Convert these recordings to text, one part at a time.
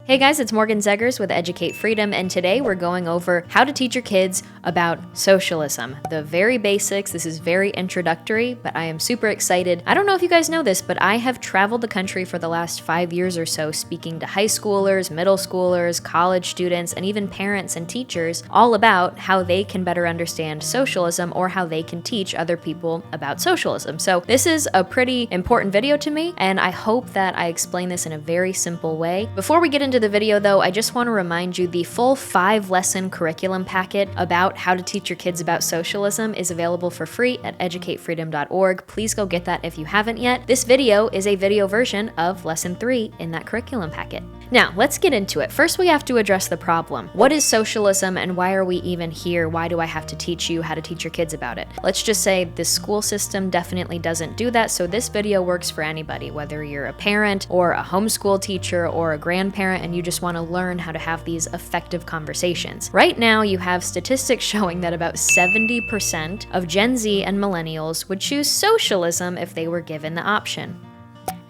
Hey guys, it's Morgan Zegers with Educate Freedom, and today we're going over how to teach your kids about socialism. The very basics. This is very introductory, but I am super excited. I don't know if you guys know this, but I have traveled the country for the last 5 years or so speaking to high schoolers, middle schoolers, college students, and even parents and teachers all about how they can better understand socialism or how they can teach other people about socialism. So this is a pretty important video to me, and I hope that I explain this in a very simple way. Before we get into the video though, I just want to remind you the full 5-lesson curriculum packet about how to teach your kids about socialism is available for free at educatefreedom.org. Please go get that if you haven't yet. This video is a video version of lesson 3 in that curriculum packet. Now, let's get into it. First, we have to address the problem. What is socialism and why are we even here? Why do I have to teach you how to teach your kids about it? Let's just say the school system definitely doesn't do that, so this video works for anybody, whether you're a parent or a homeschool teacher or a grandparent and you just want to learn how to have these effective conversations. Right now, you have statistics showing that about 70% of Gen Z and millennials would choose socialism if they were given the option.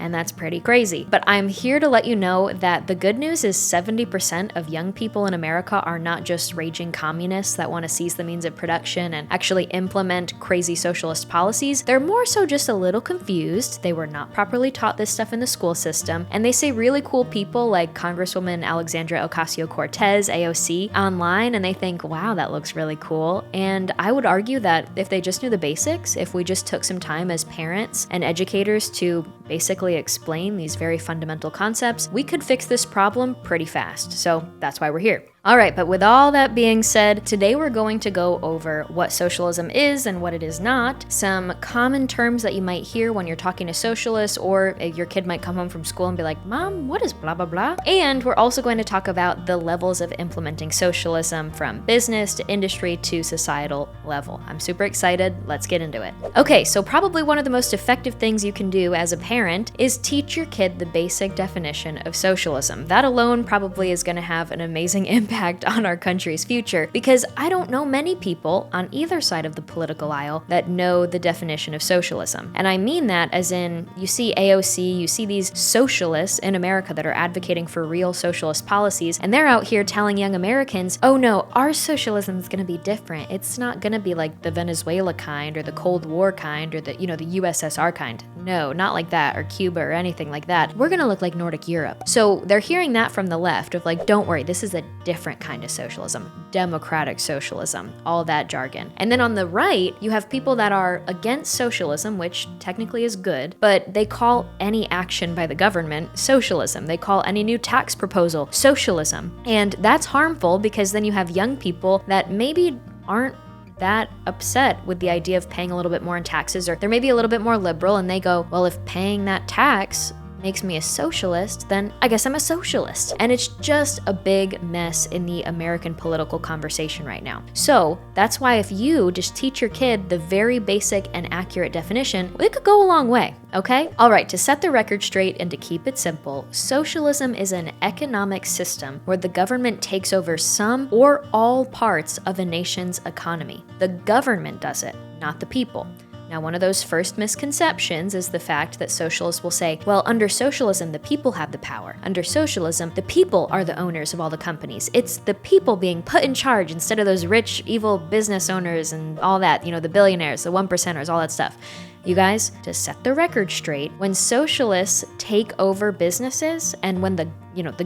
And that's pretty crazy. But I'm here to let you know that the good news is 70% of young people in America are not just raging communists that want to seize the means of production and actually implement crazy socialist policies. They're more so just a little confused. They were not properly taught this stuff in the school system. And they say really cool people like Congresswoman Alexandria Ocasio-Cortez, AOC, online, and they think, wow, that looks really cool. And I would argue that if they just knew the basics, if we just took some time as parents and educators to basically explain these very fundamental concepts, we could fix this problem pretty fast. So that's why we're here. All right, but with all that being said, today we're going to go over what socialism is and what it is not, some common terms that you might hear when you're talking to socialists, or your kid might come home from school and be like, Mom, what is blah, blah, blah? And we're also going to talk about the levels of implementing socialism from business to industry to societal level. I'm super excited. Let's get into it. Okay, so probably one of the most effective things you can do as a parent is teach your kid the basic definition of socialism. That alone probably is going to have an amazing impact on our country's future, because I don't know many people on either side of the political aisle that know the definition of socialism. And I mean that as in, you see AOC, you see these socialists in America that are advocating for real socialist policies, and they're out here telling young Americans, oh no, our socialism is going to be different. It's not going to be like the Venezuela kind or the Cold War kind or the USSR kind. No, not like that, or Cuba or anything like that. We're going to look like Nordic Europe. So they're hearing that from the left of like, don't worry, this is a different kind of socialism, democratic socialism, all that jargon. And then on the right, you have people that are against socialism, which technically is good, but they call any action by the government socialism. They call any new tax proposal socialism. And that's harmful because then you have young people that maybe aren't that upset with the idea of paying a little bit more in taxes, or they're maybe a little bit more liberal and they go, well, if paying that tax makes me a socialist, then I guess I'm a socialist. And it's just a big mess in the American political conversation right now. So that's why if you just teach your kid the very basic and accurate definition, it could go a long way, okay? All right, to set the record straight and to keep it simple, socialism is an economic system where the government takes over some or all parts of a nation's economy. The government does it, not the people. Now, one of those first misconceptions is the fact that socialists will say, well, under socialism, the people have the power. Under socialism, the people are the owners of all the companies. It's the people being put in charge instead of those rich, evil business owners and all that, the billionaires, the 1%ers, all that stuff. You guys, to set the record straight, when socialists take over businesses and when the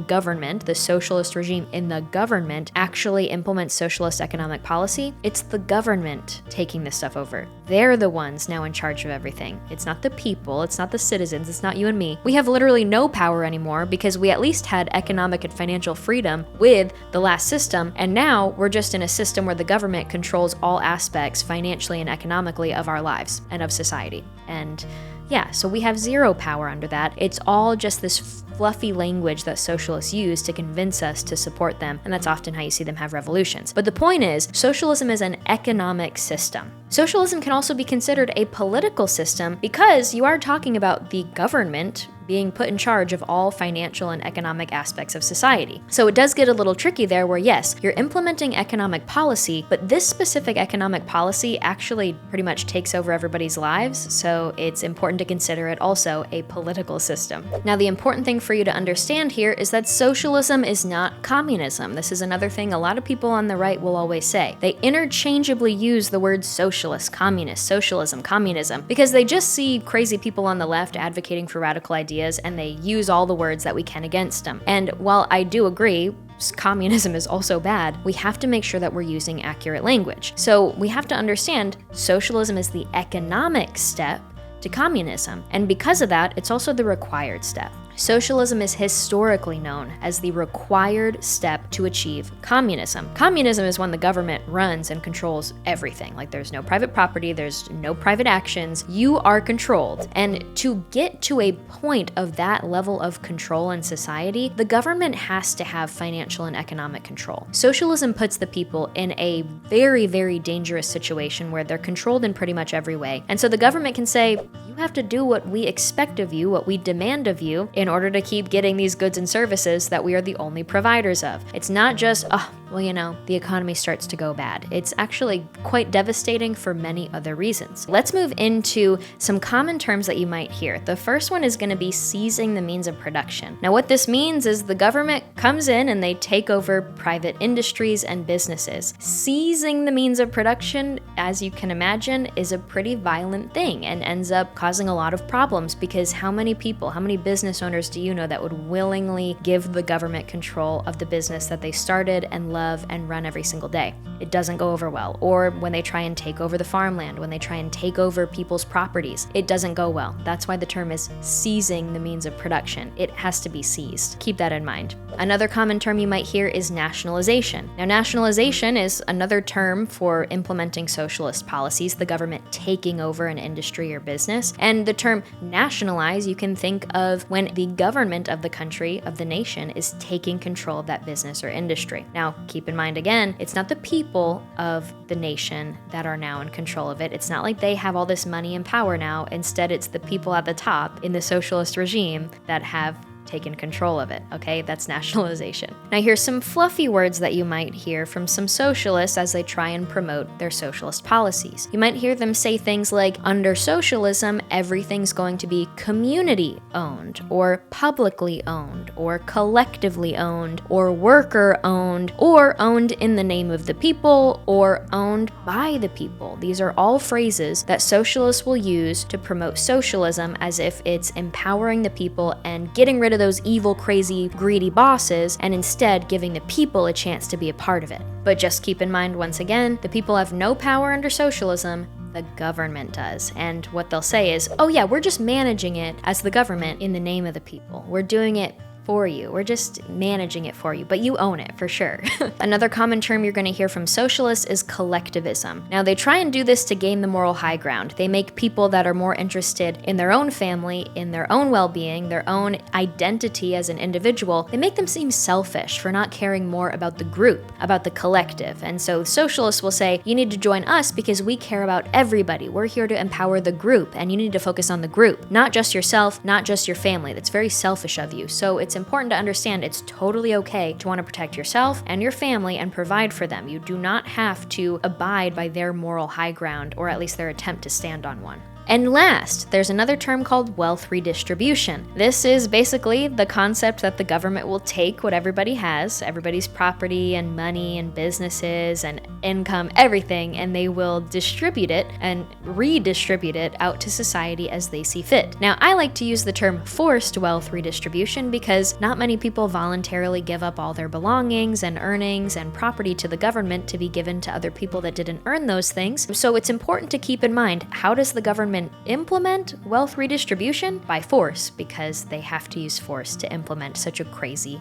government, the socialist regime in the government actually implements socialist economic policy, it's the government taking this stuff over. They're the ones now in charge of everything. It's not the people, it's not the citizens, it's not you and me. We have literally no power anymore because we at least had economic and financial freedom with the last system, and now we're just in a system where the government controls all aspects financially and economically of our lives and of society. And yeah, so we have zero power under that. It's all just this fluffy language that socialists use to convince us to support them, and that's often how you see them have revolutions. But the point is, socialism is an economic system. Socialism can also be considered a political system because you are talking about the government being put in charge of all financial and economic aspects of society. So it does get a little tricky there where yes, you're implementing economic policy, but this specific economic policy actually pretty much takes over everybody's lives, so it's important to consider it also a political system. Now, the important thing for you to understand here is that socialism is not communism. This is another thing a lot of people on the right will always say. They interchangeably use the words socialist, communist, socialism, communism, because they just see crazy people on the left advocating for radical ideas and they use all the words that we can against them. And while I do agree, communism is also bad, we have to make sure that we're using accurate language. So we have to understand socialism is the economic step to communism, and because of that, it's also the required step. Socialism is historically known as the required step to achieve communism. Communism is when the government runs and controls everything. Like there's no private property, there's no private actions, you are controlled. And to get to a point of that level of control in society, the government has to have financial and economic control. Socialism puts the people in a very, very dangerous situation where they're controlled in pretty much every way. And so the government can say, you have to do what we expect of you, what we demand of you, in order to keep getting these goods and services that we are the only providers of. It's not just, the economy starts to go bad. It's actually quite devastating for many other reasons. Let's move into some common terms that you might hear. The first one is going to be seizing the means of production. Now, what this means is the government comes in and they take over private industries and businesses. Seizing the means of production, as you can imagine, is a pretty violent thing and ends up causing a lot of problems because how many people, how many business owners do you know that would willingly give the government control of the business that they started and love and run every single day? It doesn't go over well. Or when they try and take over the farmland, when they try and take over people's properties, it doesn't go well. That's why the term is seizing the means of production. It has to be seized. Keep that in mind. Another common term you might hear is nationalization. Now, nationalization is another term for implementing socialist policies, the government taking over an industry or business. And the term nationalize, you can think of when the government of the country, of the nation, is taking control of that business or industry. Now, keep in mind again, it's not the people of the nation that are now in control of it. It's not like they have all this money and power now. Instead, it's the people at the top in the socialist regime that have taken control of it, okay? That's nationalization. Now here's some fluffy words that you might hear from some socialists as they try and promote their socialist policies. You might hear them say things like, under socialism, everything's going to be community owned, or publicly owned, or collectively owned, or worker owned, or owned in the name of the people, or owned by the people. These are all phrases that socialists will use to promote socialism as if it's empowering the people and getting rid of those evil, crazy, greedy bosses, and instead giving the people a chance to be a part of it. But just keep in mind, once again, the people have no power under socialism, the government does. And what they'll say is, oh yeah, we're just managing it as the government in the name of the people. We're doing it for you. We're just managing it for you, but you own it for sure. Another common term you're going to hear from socialists is collectivism. Now, they try and do this to gain the moral high ground. They make people that are more interested in their own family, in their own well-being, their own identity as an individual, they make them seem selfish for not caring more about the group, about the collective. And so socialists will say, you need to join us because we care about everybody. We're here to empower the group, and you need to focus on the group, not just yourself, not just your family. That's very selfish of you. So it's important to understand it's totally okay to want to protect yourself and your family and provide for them. You do not have to abide by their moral high ground, or at least their attempt to stand on one. And last, there's another term called wealth redistribution. This is basically the concept that the government will take what everybody has, everybody's property and money and businesses and income, everything, and they will distribute it and redistribute it out to society as they see fit. Now, I like to use the term forced wealth redistribution because not many people voluntarily give up all their belongings and earnings and property to the government to be given to other people that didn't earn those things. So it's important to keep in mind, how does the government and implement wealth redistribution by force, because they have to use force to implement such a crazy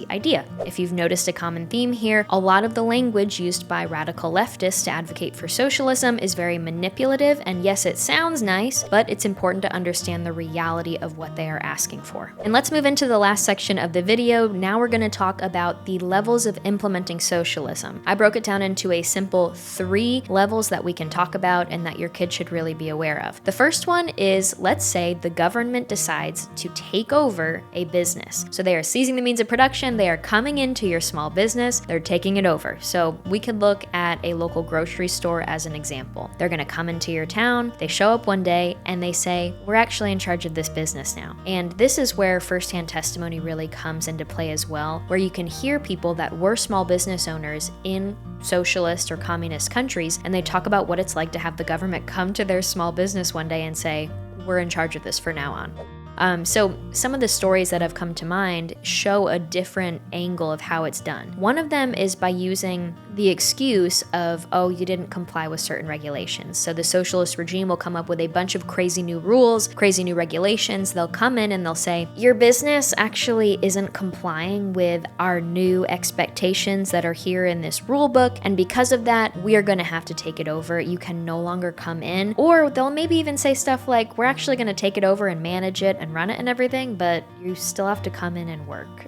idea. If you've noticed a common theme here, a lot of the language used by radical leftists to advocate for socialism is very manipulative, and yes, it sounds nice, but it's important to understand the reality of what they are asking for. And let's move into the last section of the video. Now we're going to talk about the levels of implementing socialism. I broke it down into a simple 3 levels that we can talk about and that your kid should really be aware of. The first one is, let's say the government decides to take over a business. So they are seizing the means of production, they are coming into your small business, they're taking it over. So we could look at a local grocery store as an example. They're going to come into your town, they show up one day, and they say, we're actually in charge of this business now. And this is where firsthand testimony really comes into play as well, where you can hear people that were small business owners in socialist or communist countries, and they talk about what it's like to have the government come to their small business one day and say, we're in charge of this for now on. So some of the stories that have come to mind show a different angle of how it's done. One of them is by using the excuse of, oh, you didn't comply with certain regulations. So the socialist regime will come up with a bunch of crazy new rules, crazy new regulations. They'll come in and they'll say, your business actually isn't complying with our new expectations that are here in this rule book, and because of that, we are going to have to take it over. You can no longer come in. Or they'll maybe even say stuff like, we're actually going to take it over and manage it and run it and everything, but you still have to come in and work.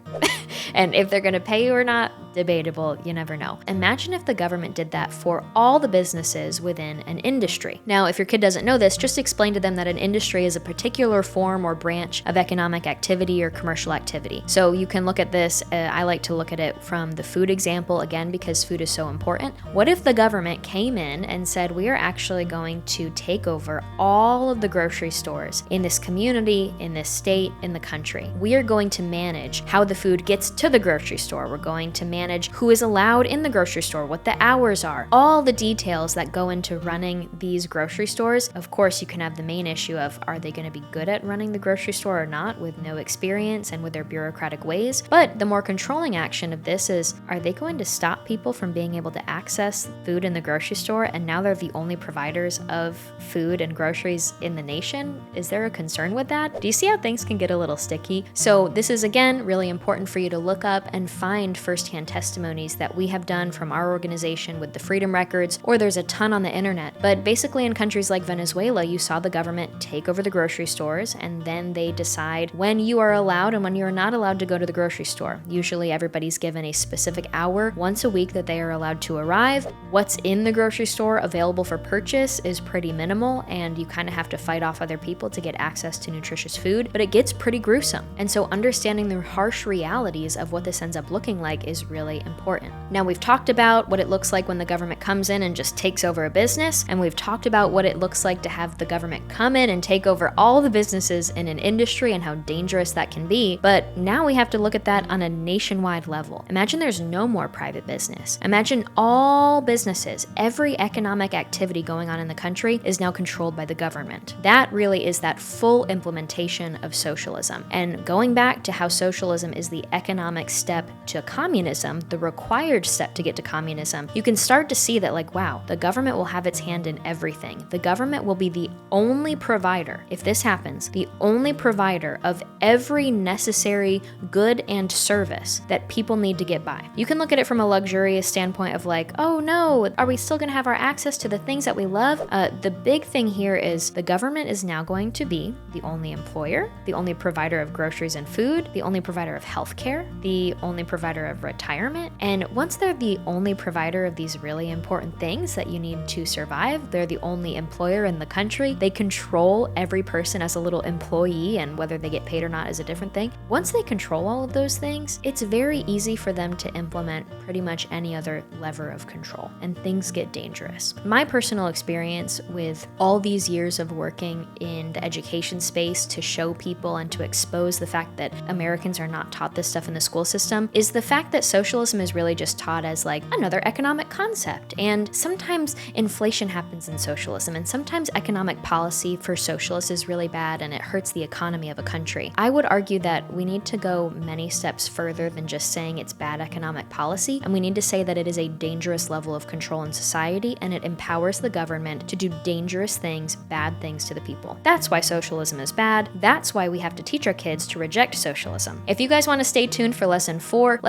And if they're going to pay you or not, debatable, you never know. Imagine if the government did that for all the businesses within an industry. Now, if your kid doesn't know this, just explain to them that an industry is a particular form or branch of economic activity or commercial activity. So you can look at this, I like to look at it from the food example again, because food is so important. What if the government came in and said, we are actually going to take over all of the grocery stores in this community, in this state, in the country. We are going to manage how the food gets to the grocery store. We're going to manage who is allowed in the grocery store, what the hours are, all the details that go into running these grocery stores. Of course, you can have the main issue of, are they going to be good at running the grocery store or not, with no experience and with their bureaucratic ways? But the more controlling action of this is, are they going to stop people from being able to access food in the grocery store, and now they're the only providers of food and groceries in the nation? Is there a concern with that? Do you see how things can get a little sticky? So this is, again, really important for you to look up and find firsthand testimonies that we have done from our organization with the Freedom Records, or there's a ton on the internet. But basically in countries like Venezuela, you saw the government take over the grocery stores, and then they decide when you are allowed and when you are not allowed to go to the grocery store. Usually everybody's given a specific hour once a week that they are allowed to arrive. What's in the grocery store available for purchase is pretty minimal, and you kind of have to fight off other people to get access to nutritious food, but it gets pretty gruesome. And so understanding the harsh realities of what this ends up looking like is really important. Now, we've talked about what it looks like when the government comes in and just takes over a business, and we've talked about what it looks like to have the government come in and take over all the businesses in an industry and how dangerous that can be. But now we have to look at that on a nationwide level. Imagine there's no more private business. Imagine all businesses, every economic activity going on in the country is now controlled by the government. That really is that full implementation of socialism. And going back to how socialism is the economic step to communism, the required step to get to communism, you can start to see that, like, wow, the government will have its hand in everything. The government will be the only provider, if this happens, the only provider of every necessary good and service that people need to get by. You can look at it from a luxurious standpoint of like, oh no, are we still going to have our access to the things that we love? The big thing here is the government is now going to be the only employer, the only provider of groceries and food, the only provider of healthcare, the only provider of retirement. And once they're the only provider of these really important things that you need to survive, they're the only employer in the country. They control every person as a little employee, and whether they get paid or not is a different thing. Once they control all of those things, it's very easy for them to implement pretty much any other lever of control, and things get dangerous. My personal experience with all these years of working in the education space to show people and to expose the fact that Americans are not taught this stuff in the school system is the fact that socialism is really just taught as like another economic concept. And sometimes inflation happens in socialism, and sometimes economic policy for socialists is really bad and it hurts the economy of a country. I would argue that we need to go many steps further than just saying it's bad economic policy, and we need to say that it is a dangerous level of control in society and it empowers the government to do dangerous things, bad things to the people. That's why socialism is bad. That's why we have to teach our kids to reject socialism. If you guys want to stay tuned for lesson 4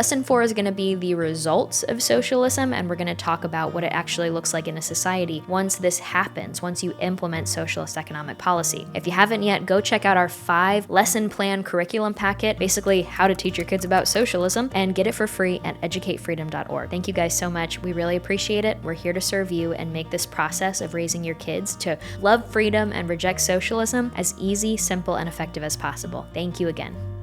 is going to be the results of socialism, and we're going to talk about what it actually looks like in a society once this happens, once you implement socialist economic policy. If you haven't yet, go check out our 5 lesson plan curriculum packet, basically how to teach your kids about socialism, and get it for free at educatefreedom.org. Thank you guys so much. We really appreciate it. We're here to serve you and make this process of raising your kids to love freedom and reject socialism as easy, simple, and effective as possible. Thank you again.